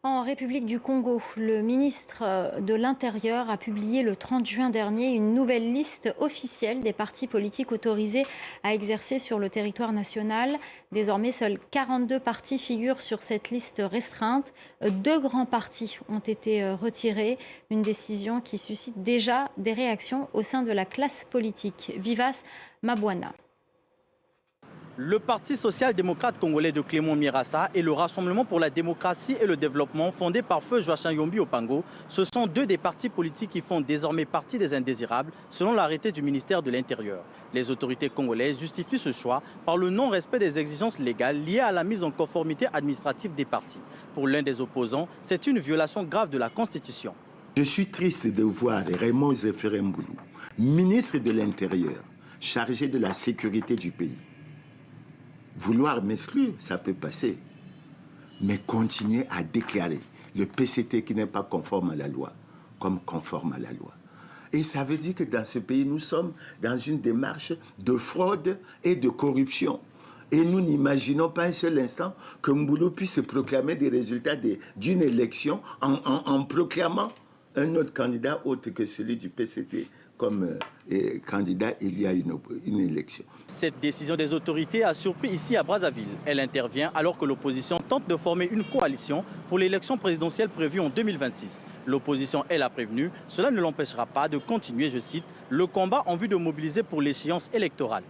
En République du Congo, le ministre de l'Intérieur a publié le 30 juin dernier une nouvelle liste officielle des partis politiques autorisés à exercer sur le territoire national. Désormais, seuls 42 partis figurent sur cette liste restreinte. Deux grands partis ont été retirés, une décision qui suscite déjà des réactions au sein de la classe politique. Vivace Mabwana. Le Parti social-démocrate congolais de Clément Mirassa et le Rassemblement pour la démocratie et le développement fondé par Feu Joachim Yombi Opango, ce sont deux des partis politiques qui font désormais partie des indésirables selon l'arrêté du ministère de l'Intérieur. Les autorités congolaises justifient ce choix par le non-respect des exigences légales liées à la mise en conformité administrative des partis. Pour l'un des opposants, c'est une violation grave de la Constitution. Je suis triste de voir Raymond Zéphiré Mboulou, ministre de l'Intérieur, chargé de la sécurité du pays. Vouloir m'exclure, ça peut passer. Mais continuer à déclarer le PCT qui n'est pas conforme à la loi, comme conforme à la loi. Et ça veut dire que dans ce pays, nous sommes dans une démarche de fraude et de corruption. Et nous n'imaginons pas un seul instant que Mboulou puisse proclamer des résultats d'une élection en proclamant un autre candidat autre que celui du PCT comme candidat il y a une élection. Cette décision des autorités a surpris ici à Brazzaville. Elle intervient alors que l'opposition tente de former une coalition pour l'élection présidentielle prévue en 2026. L'opposition, elle, a prévenu, cela ne l'empêchera pas de continuer, je cite, le combat en vue de mobiliser pour l'échéance électorale.